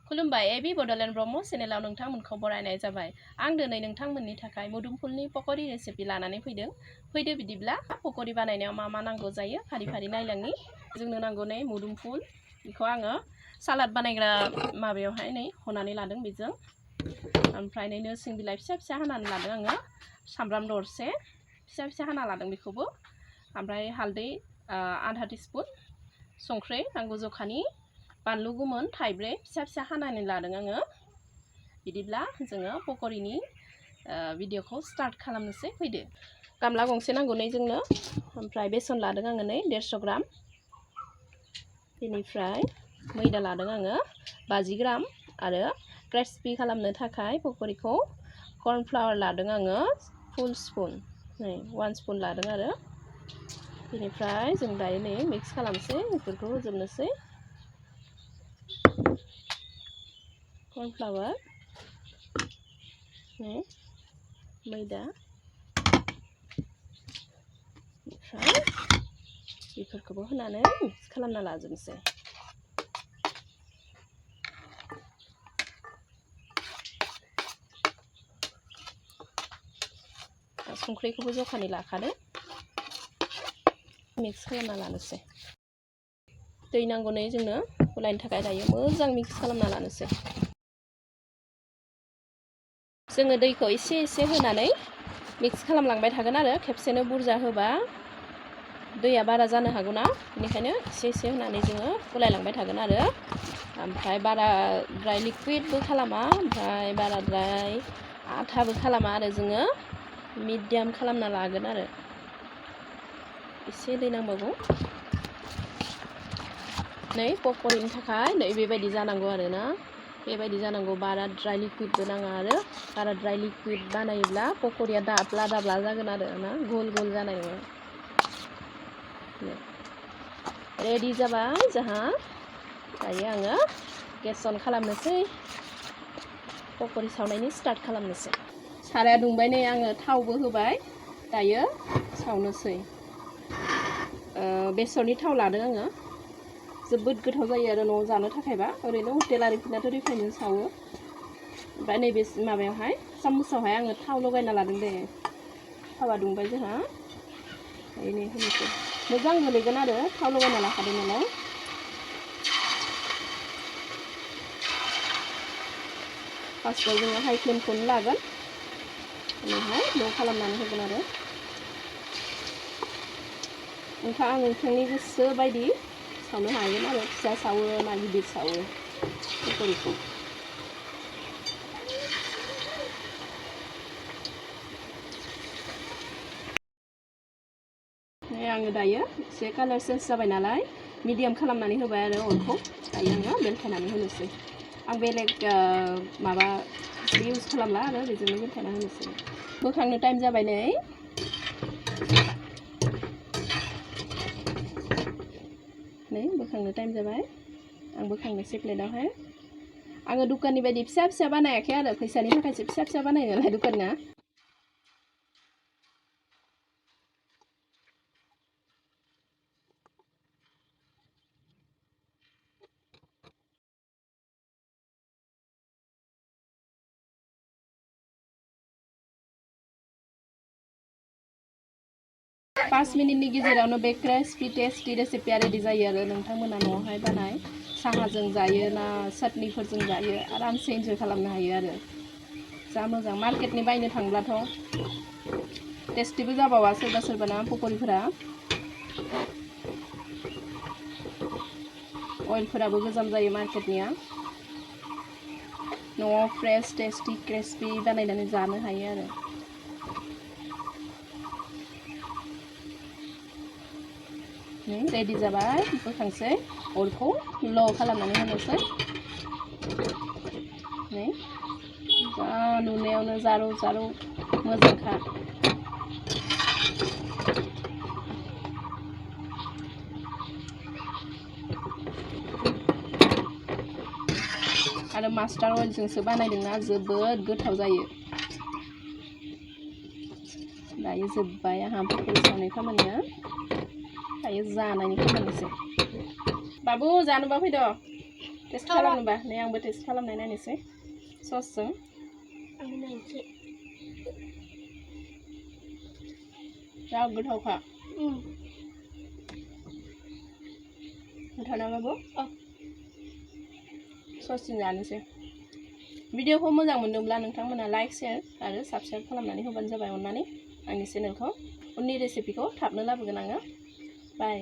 खुलुमबाय एबी बोdoland ब्रह्म चेनेलाव नोंथांमोनखौ बरायनाय जाबाय। आं दिनै नोंथांमोननि थाखाय मोदुमफुलनि पकरि रेसिपि लानानै फैदों। फैदो बिदिब्ला पकरि बानायनायाव मा नांगौ जायो फारि फारि नायलांनि। जोंनो नांगौ नै मोदुमफुल, बेखौ आङो सालाद बानायग्रा माबायावहाय नै हनानै लादों बेजों। ओमफ्राय नै नोरसिं बिलाइ फिसा फिसा हानानै लादों आङो। सामब्राम दरसे फिसा फिसा हाना लादों बेखौबो। ओमफ्राय हालदै आधा टीस्पुन, संख्रि नांगौ जखानि, बानलु गोमोन थाइब्रै फिसा फिसा हानानै लादों आङो। बिदिब्ला जोङो पकरिनि भिडिअखौ स्टार्ट खालामनोसै, फैदो। गामला गंसे नांगौ नै जोंनो। ओमफ्राय बेसन लादों आङो नै 150 ग्राम। बेनिफ्राय मैदा लादों आङो 50 ग्राम आरो क्रिस्पि खालामनो थाखाय पकरिखौ कर्नफ्लावर लादों आङो फुल स्पुन, नै 1 स्पुन लादों आरो। बेनिफ्राय जों दायो नै मिक्स खालामसै, बेफोरखौ होजोबनोसै। कर्नफ्लावर, मैदा, ओमफ्राय बेफोरखौबो होनानै मिक्स खालामना लाजोबनोसै। संख्रिखौबो जखानि लाखादो, मिक्स खालामना लानोसै। दै नांगौ नै जोंनो गलायनो थाखाय, दायो मोजां मिक्स खालामना लानोसै। जोङो दैखौ एसे एसे होनानै मिक्स खालामलांबाय थागोन आरो खेबसेनो बुरजा होबा दैया बारा जानो हागौ ना, बेनिखायनो एसे एसे होनानै जोङो गलायलांबाय थागोन आरो। ओमफ्राय बाराद्राय लिक्विडबो खालामा, ओमफ्राय बाराद्राय आथाबो खालामा आरो जोङो मिडियाम खालामना लागोन आरो। एसे दै नांबावगौ। नै पकरिनि थाखाय नै बेबायदि जानांगौ आरो ना, बेबायदि जानांगौ। बाराद्राय लिक्विडबो नाङा आरो बाराद्राय लिक्विड बानायोब्ला पकरिया दाब्ला दाब्ला जागोन आरो ना, गल गल जानाय नङा। रेडि जाबाय जोंहा। दायो आङो गेस अन खालामनोसै, पकरि सावनायनि स्टार्ट खालामनोसै। साराया दुंबाय नै, आङो थावबो होबाय, दायो सावनोसै। बेसरनि थाव लादों आङो, जोबोद गोथाव जायो आरो न'आव जानो थाखायबा। ओरैनो हटेल आरिफोरनाथ' रिफाइनजों सावो। ओमफ्राय नैबे माबायावहाय सामुसावहाय आङो थाव लगायना लादों दे। थावा दुंबाय जोंहा, नै होनोसै। मोजां गोलैगोन आरो थाव लगायना लाखादों नालाय। फार्स्टआव जोङो हाइ फ्लेमखौनो लागोन, उनावहाय ल' खालामनानै होगोन आरो। नोंथाङा नोंथांनि गोसो बायदि सावनो हागोन आरो, फिसा सावो ना गिदिर सावो पकरिखौ। आङो दायो एसे कालार चेन्ज जाबाय नालाय मिडियाम खालामनानै होबाय आरो अरखौ। दायो आङो बेलथायनानै होनोसै। आं बेलेग माबा इउज खालामला आरो बेजोंनो बेलथायना होनोसै। बोखांनो टाइम जाबाय नै। बोखांनो टाइम जाबाय, आं बोखांनोसै प्लेटावहाय। आङो दुखाननि बायदि फिसा फिसा बानायाखै आरो, फैसानि थाखायसो फिसा फिसा बानायो नालाय दुखानना। पाँच मिनिटनि गेजेरावनो बे क्रिस्पि टेस्टि रेसिपिया रेडि जायो आरो। नोंथांमोना न'आवहाय बानाय साहाजों जायो ना चाटनिफोरजों जायो, आरामसे इन्जय खालामनो हायो आरो। जा मोजां, मार्केटनि बायनो थांब्लाथ' टेस्टिबो जाबावा सोरबा सोरबा ना पकरिफोरा। अइलफोराबो गोजाम जायो मार्केटनिया। न'आव फ्रेश टेस्टि क्रिस्पि बानायनानै जानो हायो आरो। रेडि जाबाय, बोखांसै। अरखौ ल' खालामनानै होनोसै। नै जा नुनायावनो जारौ जारौ मोजांखा। आरो मास्टार अइलजोंसो बानायदोंना, जोबोद गोथाव जायो। दायो जोब्बाय आंहा पकरि सावनाय खामानिया, दायो जानायनि खामानिसै। बाबु जानोबा फैद'। टेस्ट खालामनोबा नै आंबो टेस्ट खालामनाय नायनोसै ससजों जा गोथावखा गोथाव बाबु ससजों जानोसै भिडिअखौ मोजां मोनदोंब्ला नोंथांमोना लाइक शेयार आरो साबस्क्राइब खालामनानै होबानो जाबाय अननानै आंनि चेनेलखौ उननि रेसिपिखौ थाबनो लाबोगोन आङो बाय